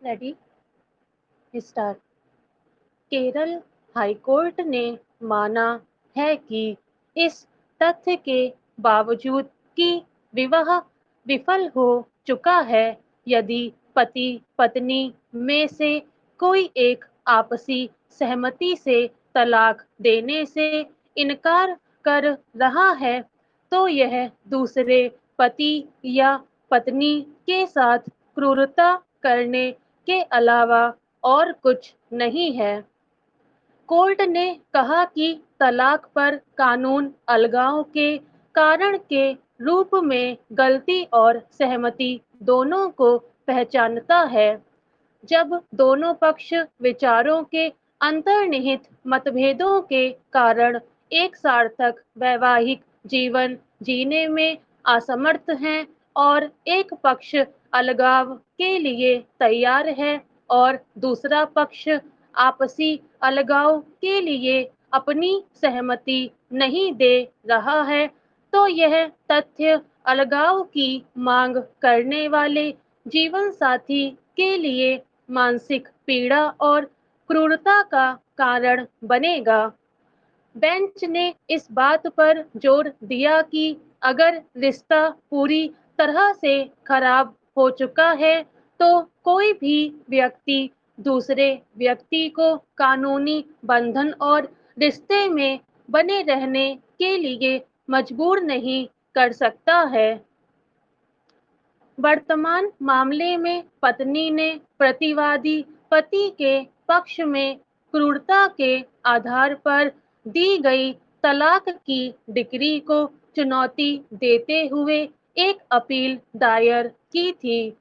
Ready start. Kerala high court ने माना है कि इस तथ्य के बावजूद कि विवाह विफल हो चुका है, यदि पति पत्नी में से कोई एक आपसी सहमति से तलाक देने से इनकार कर रहा है, तो यह दूसरे पति या पत्नी के साथ क्रूरता करने के अलावा और कुछ नहीं है। कोर्ट ने कहा कि तलाक पर कानून अलगाव के कारण के रूप में गलती और सहमति दोनों को पहचानता है। जब दोनों पक्ष विचारों के अंतर्निहित मतभेदों के कारण एक सार्थक वैवाहिक जीवन जीने में असमर्थ हैं और एक पक्ष अलगाव के लिए तैयार है और दूसरा पक्ष आपसी अलगाव के लिए अपनी सहमति नहीं दे रहा है, तो यह तथ्य अलगाव की मांग करने वाले जीवन साथी के लिए मानसिक पीड़ा और क्रूरता का कारण बनेगा। बेंच ने इस बात पर जोर दिया कि अगर रिश्ता पूरी तरह से खराब हो चुका है, तो कोई भी व्यक्ति दूसरे व्यक्ति को कानूनी बंधन और रिश्ते में बने रहने के लिए मजबूर नहीं कर सकता है। वर्तमान मामले में पत्नी ने प्रतिवादी पति के पक्ष में क्रूरता के आधार पर दी गई तलाक की डिक्री को चुनौती देते हुए एक अपील दायर की थी।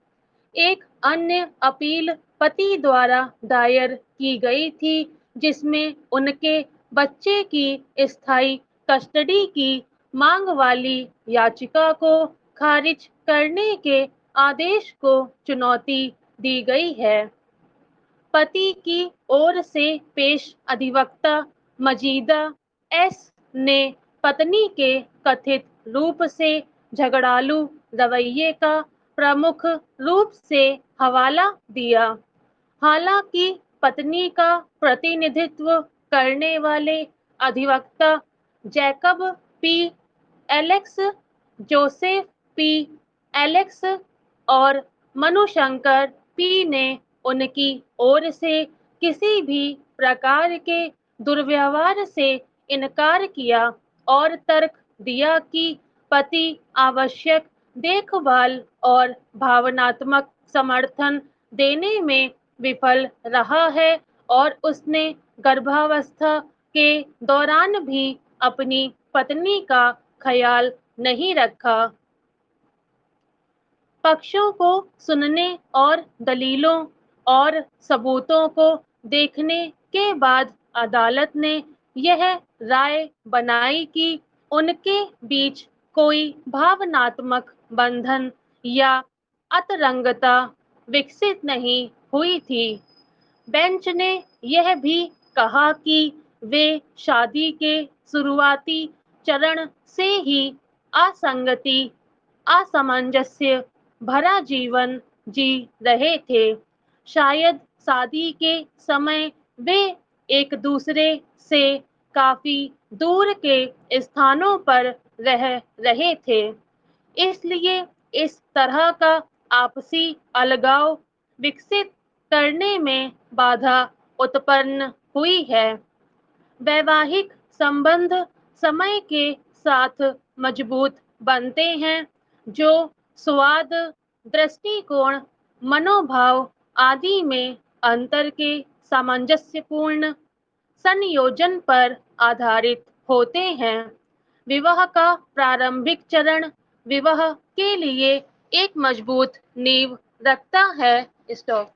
एक अन्य अपील पति द्वारा दायर की गई थी, जिसमें उनके बच्चे की स्थायी कस्टडी की मांग वाली याचिका को खारिज करने के आदेश को चुनौती दी गई है। पति की ओर से पेश अधिवक्ता मजीदा एस ने पत्नी के कथित रूप से झगड़ालू रवैये का प्रमुख रूप से हवाला दिया। हालांकि पत्नी का प्रतिनिधित्व करने वाले अधिवक्ता Jacob P Alex, Joseph P Alex और मनुशंकर पी ने उनकी ओर से किसी भी प्रकार के दुर्व्यवहार से इनकार किया और तर्क दिया कि पति आवश्यक देखभाल और भावनात्मक समर्थन देने में विफल रहा है और उसने गर्भावस्था के दौरान भी अपनी पत्नी का ख्याल नहीं रखा। पक्षों को सुनने और दलीलों और सबूतों को देखने के बाद अदालत ने यह राय बनाई कि उनके बीच कोई भावनात्मक बंधन या अंतरंगता विकसित नहीं हुई थी। बेंच ने यह भी कहा कि वे शादी के शुरुआती चरण से ही असंगति असामंजस्य भरा जीवन जी रहे थे। शायद शादी के समय वे एक दूसरे से काफी दूर के स्थानों पर रह रहे थे, इसलिए इस तरह का आपसी अलगाव विकसित करने में बाधा उत्पन्न हुई है। वैवाहिक संबंध समय के साथ मजबूत बनते हैं, जो स्वाद, दृष्टिकोण, मनोभाव आदि में अंतर के सामंजस्यपूर्ण संयोजन पर आधारित होते हैं। विवाह का प्रारंभिक चरण विवाह के लिए एक मजबूत नींव रखता है। स्टॉप।